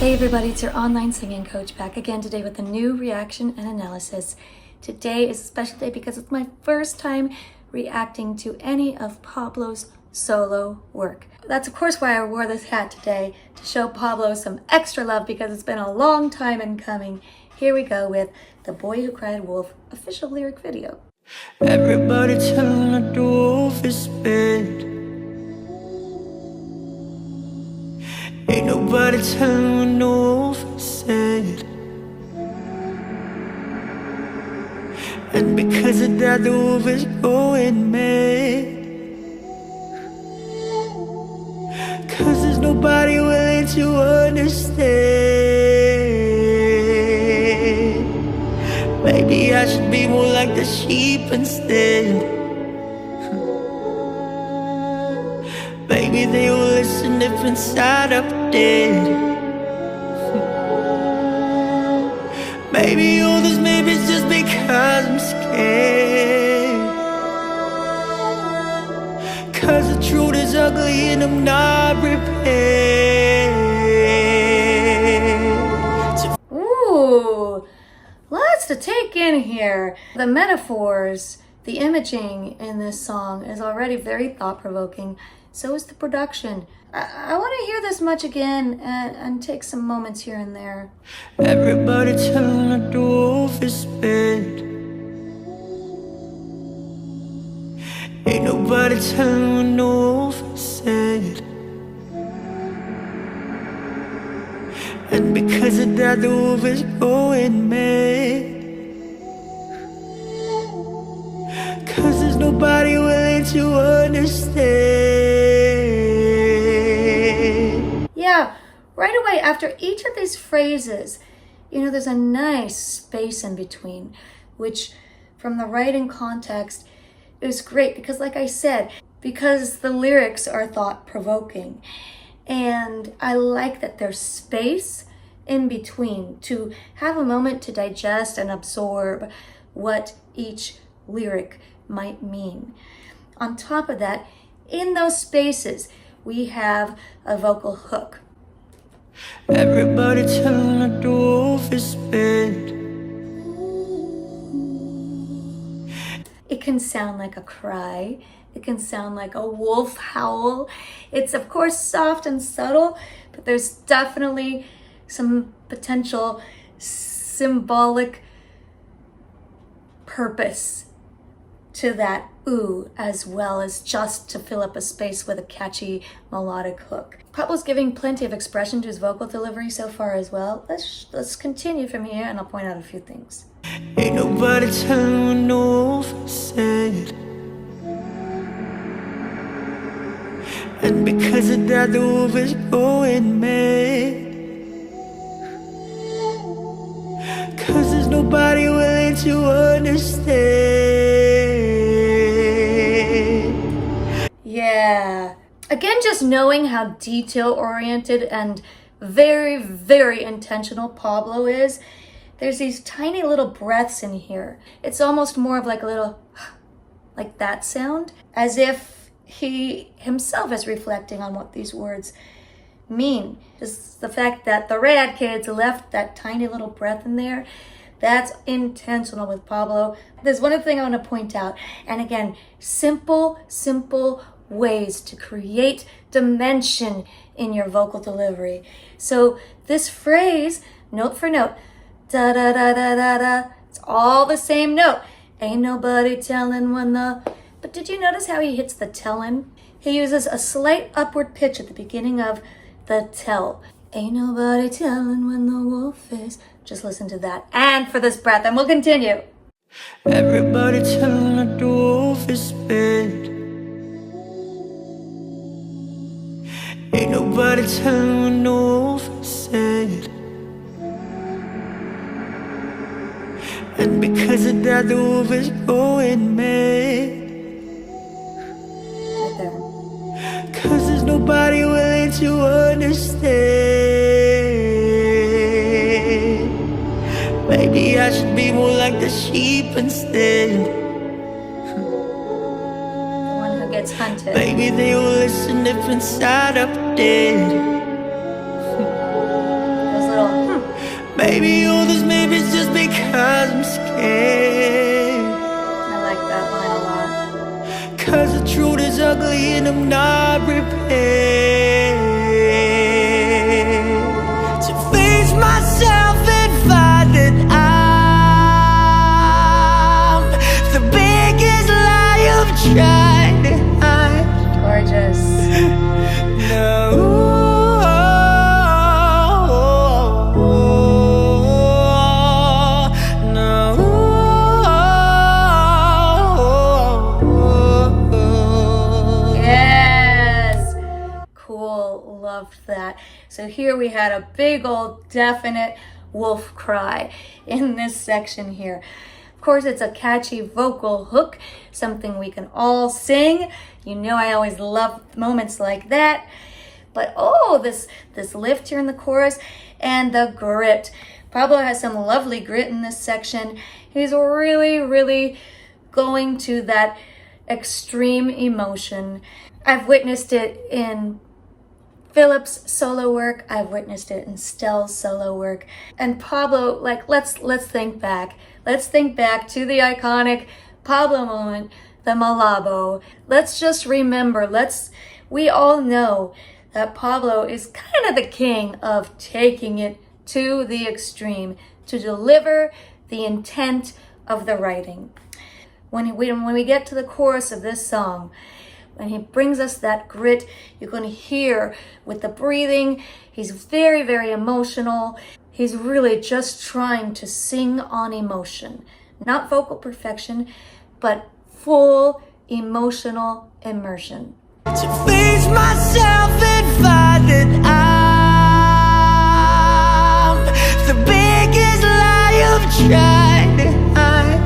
Hey everybody, it's your online singing coach back again today with a new reaction and analysis. Today is a special day because it's my first time reacting to any of Pablo's solo work. That's of course why I wore this hat today, to show Pablo some extra love because it's been a long time in coming. Here we go with The Boy Who Cried Wolf official lyric video. Everybody telling that the wolf is spent. Ain't nobody telling when the wolf is said. And because of that, the wolf is going mad. Cause there's nobody willing to understand. Maybe I should be more like the sheep instead. Maybe they will listen if inside up dead. Maybe all this maybe's just because I'm scared. Cause the truth is ugly and I'm not prepared. Ooh, lots to take in here. The metaphors, the imaging in this song is already very thought-provoking. So is the production. I want to hear this much again and take some moments here and there. Everybody telling that the wolf is spent. Ain't nobody telling when the wolf is said. And because of that, the wolf is going mad. Cause there's nobody willing to understand. Yeah, right away after each of these phrases, there's a nice space in between, which from the writing context is great because, like I said, because the lyrics are thought-provoking. And I like that there's space in between to have a moment to digest and absorb what each lyric might mean. On top of that, in those spaces, we have a vocal hook. Everybody telling that the wolf is spent. It can sound like a cry. It can sound like a wolf howl. It's of course soft and subtle, but there's definitely some potential symbolic purpose to that ooh, as well as just to fill up a space with a catchy melodic hook. Pablo's giving plenty of expression to his vocal delivery so far as well. Let's continue from here and I'll point out a few things. Ain't nobody telling when the wolf is said. And because of that, the wolf is going mad. Cause there's nobody willing to understand. Yeah. Again, just knowing how detail-oriented and very, very intentional Pablo is, there's these tiny little breaths in here. It's almost more of like a little, like that sound, as if he himself is reflecting on what these words mean. Just the fact that the Rad Kids left that tiny little breath in there, that's intentional with Pablo. There's one other thing I want to point out, and again, simple ways to create dimension in your vocal delivery. So this phrase, note for note, da da da da da da, it's all the same note. Ain't nobody telling when the... But did you notice how he hits the tellin'? He uses a slight upward pitch at the beginning of the tell. Ain't nobody telling when the wolf is... Just listen to that. And for this breath, and we'll continue. Everybody telling that the wolf is spent. Ain't nobody telling when the wolf is said. And because of that, the wolf is going mad. Right there. Cause there's nobody willing to understand. Maybe I should be more like the sheep instead. gets hunted. Maybe they will listen if inside up dead. Maybe all this, maybe it's just because I'm scared. I like that line a lot. 'Cause the truth is ugly and I'm not prepared to face myself and find that I'm the biggest lie I've tried to hide. Gorgeous. No. Loved that. So here we had a big old definite wolf cry in this section here. Of course, it's a catchy vocal hook, something we can all sing. You know I always love moments like that. But oh, this lift here in the chorus and the grit. Pablo has some lovely grit in this section. He's really going to that extreme emotion. I've witnessed it in Philip's solo work. I've witnessed it in Stell's solo work. And Pablo, like, let's think back. Let's think back to the iconic Pablo moment, the Malabo. Let's just remember, we all know that Pablo is kind of the king of taking it to the extreme, to deliver the intent of the writing. When we get to the chorus of this song, when he brings us that grit, you're going to hear with the breathing, he's very emotional. He's really just trying to sing on emotion. Not vocal perfection, but full emotional immersion. To face myself and find that I'm the biggest lie I've tried to hide.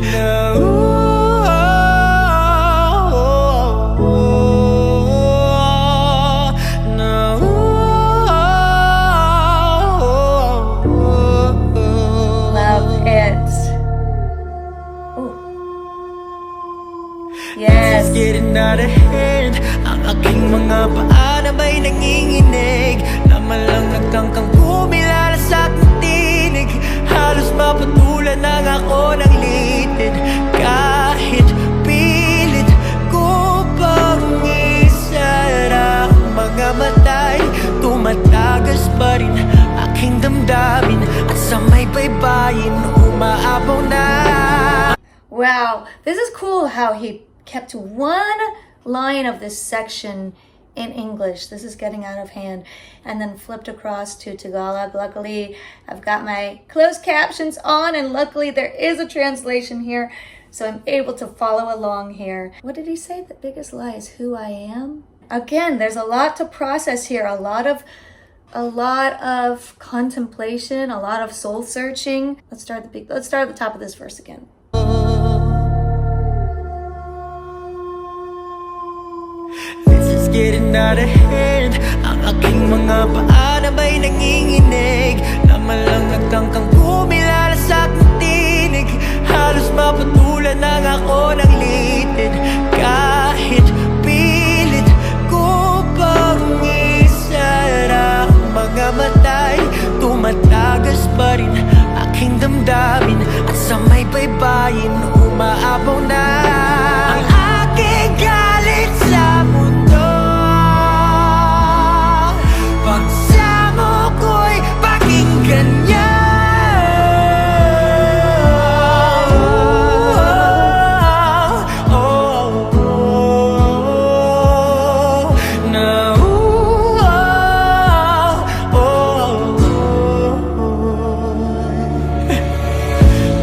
No. Yes. It's getting out of hand. Ang aking mga paa na may nanginginig, naman lang nagkangkang kumilala sa aking tinig. Halos mapatulan ang ako ng litid. Kahit pilit ko pang isara mga matay, tumatagas pa rin aking damdamin. At sa may baybayin, umaabaw na. Wow, this is cool how he kept one line of this section in English. This is getting out of hand. And then flipped across to Tagalog. Luckily, I've got my closed captions on, and luckily there is a translation here, so I'm able to follow along here. What did he say? The biggest lie is who I am? Again, there's a lot to process here. A lot of contemplation, a lot of soul searching. Let's start at the top of this verse again. Getting out of hand. Ang aking mga paa na may nanginginig, naman lang nagkangkang kumilala sa aking tinig. Halos mapatulan ang ako ng litid. Kahit pilit ko pang isara mga matay, tumatagas pa rin aking damdamin. At sa may baybayin, umaabaw na ang aking galit sa mundo. Pagsamo ko'y pakinggan niya.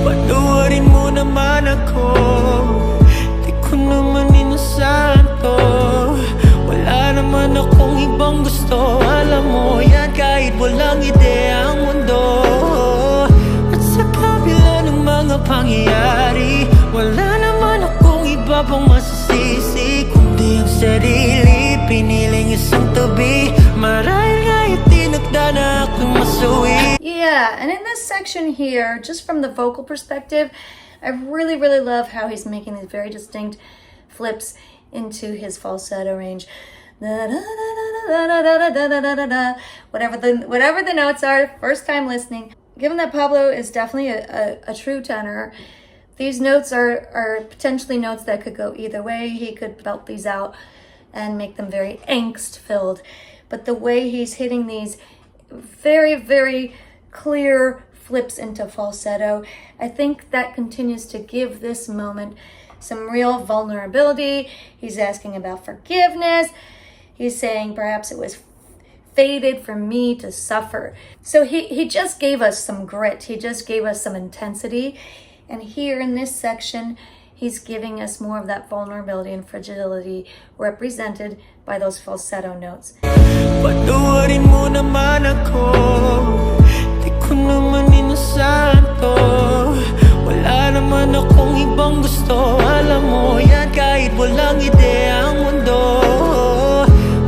Patawarin mo naman ako, di ko naman inasahan to. Wala naman akong ibang gusto, alam mo yan, kahit walang ideya ang mundo. At sa kabila ng mga pangyayari, wala naman akong iba pang masasisi, kundi ang sarili, piniling isang tabi. Marahil nga't tinagda na ako'y masuwi. Yeah, and in this section here, just from the vocal perspective, I really love how he's making these very distinct flips into his falsetto range. whatever the notes are, first time listening. Given that Pablo is definitely a true tenor, these notes are potentially notes that could go either way. He could belt these out and make them very angst-filled. But the way he's hitting these very, very clear flips into falsetto, I think that continues to give this moment some real vulnerability. He's asking about forgiveness. He's saying perhaps it was fated for me to suffer. So he just gave us some grit. He just gave us some intensity. And here in this section, he's giving us more of that vulnerability and fragility represented by those falsetto notes. Patawarin mo naman ako, di ko naman inasahan to. Wala naman akong ibang gusto, alam mo yan kahit walang ideya ang mundo.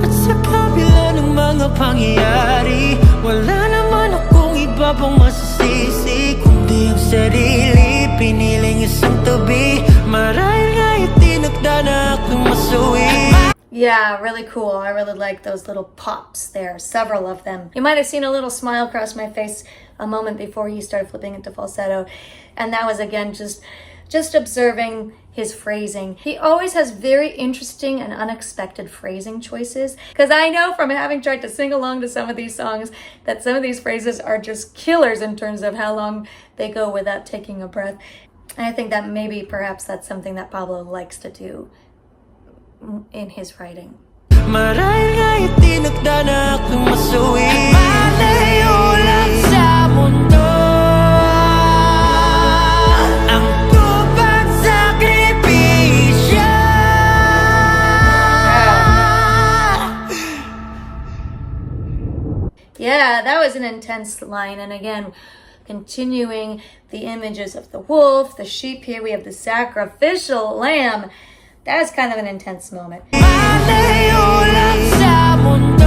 At sa kabila ng mga pangyayari, wala naman akong iba pang masasisi, kundi ang sarili, piniling isang tabi. Marahil nga itinakda na aking masuwi. Yeah, really cool. I really like those little pops there, several of them. You might have seen a little smile cross my face a moment before he started flipping into falsetto. And that was, again, just observing his phrasing. He always has very interesting and unexpected phrasing choices. Because I know from having tried to sing along to some of these songs that some of these phrases are just killers in terms of how long they go without taking a breath. And I think that maybe perhaps that's something that Pablo likes to do in his writing. Marahil nga itinakda na aking masuwi, malayo lang sa mundo. Ang tupad sakripisyo. Yeah, that was an intense line. And again, continuing the images of the wolf, the sheep. Here we have the sacrificial lamb. That was kind of an intense moment. Malayo lang sa mundo,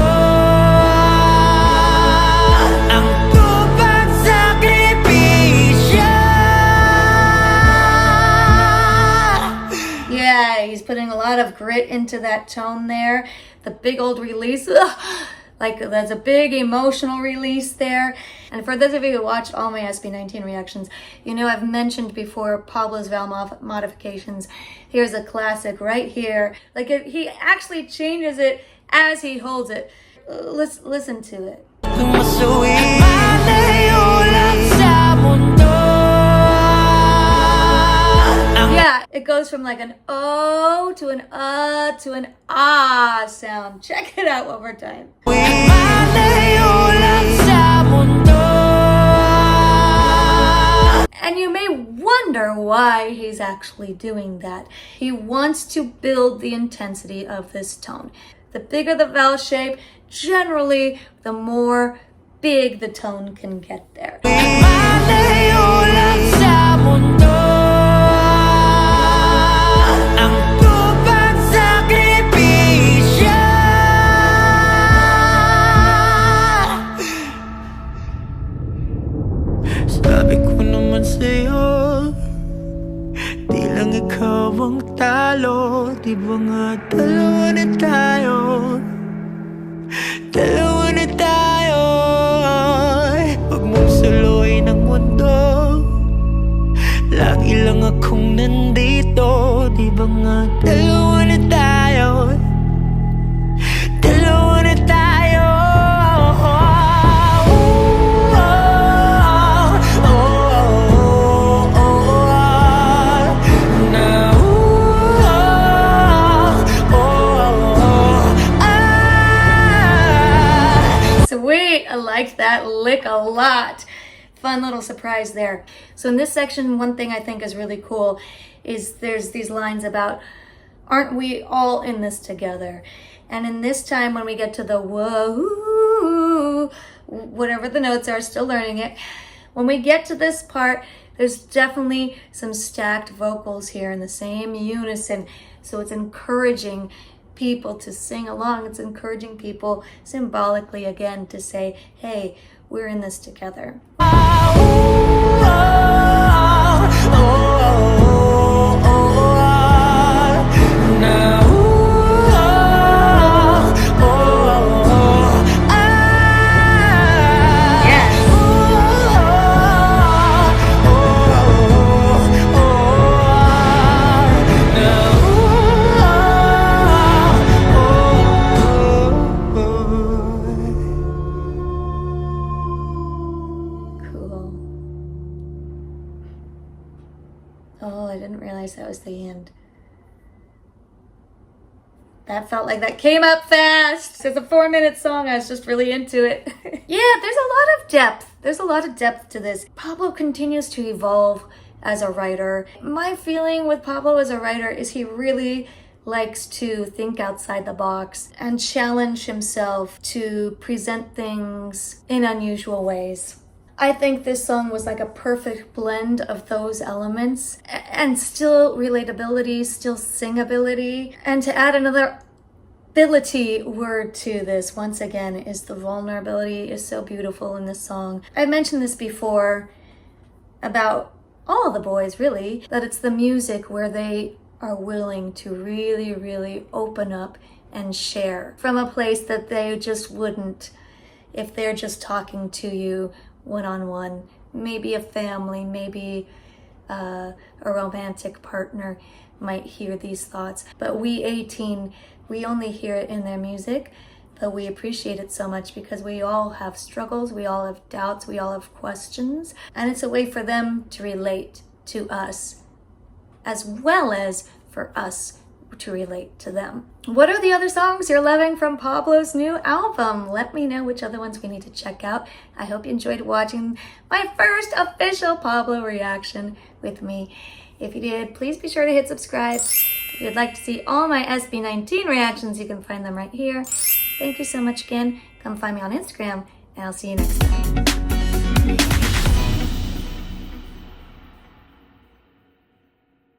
ang tupad sakripisyo. Yeah, he's putting a lot of grit into that tone there. The big old release. Like, that's a big emotional release there. And for those of you who watched all my SB19 reactions, you know I've mentioned before Pablo's vowel modifications. Here's a classic right here. Like, he actually changes it as he holds it. Let's listen to it. Yeah, it goes from like an O to an to an ah sound. Check it out one more time. And you may wonder why he's actually doing that. He wants to build the intensity of this tone. The bigger the vowel shape, generally, the more big the tone can get there. Sabi ko naman sa'yo, di lang ikaw ang talo. Di ba nga dalawa na tayo? Dalawa na tayo. Huwag mong suluin ang mundo, lagi lang akong nandito. Di ba nga dalawa na tayo? Dalawa na tayo. Sweet, I like that lick a lot. Fun little surprise there. So in this section, one thing I think is really cool is there's these lines about, aren't we all in this together? And in this time, when we get to the whoa, whatever the notes are, still learning it. When we get to this part, there's definitely some stacked vocals here in the same unison. So it's encouraging people to sing along. It's encouraging people symbolically, again, to say, hey, we're in this together. realize that was the end. That felt like that came up fast. It's a 4-minute song. I was just really into it. Yeah, there's a lot of depth. There's a lot of depth to this. Pablo continues to evolve as a writer. My feeling with Pablo as a writer is he really likes to think outside the box and challenge himself to present things in unusual ways. I think this song was like a perfect blend of those elements and still relatability, still singability. And to add another ability word to this, once again, is the vulnerability is so beautiful in this song. I mentioned this before about all the boys, really, that it's the music where they are willing to really, really open up and share from a place that they just wouldn't if they're just talking to you one-on-one. Maybe a family, maybe a romantic partner might hear these thoughts. But we 18, we only hear it in their music, but we appreciate it so much because we all have struggles, we all have doubts, we all have questions, and it's a way for them to relate to us as well as for us to relate to them. What are the other songs you're loving from Pablo's new album? Let me know which other ones we need to check out. I hope you enjoyed watching my first official Pablo reaction with me. If you did, please be sure to hit subscribe. If you'd like to see all my SB19 reactions, you can find them right here. Thank you so much again. Come find me on Instagram, and I'll see you next time.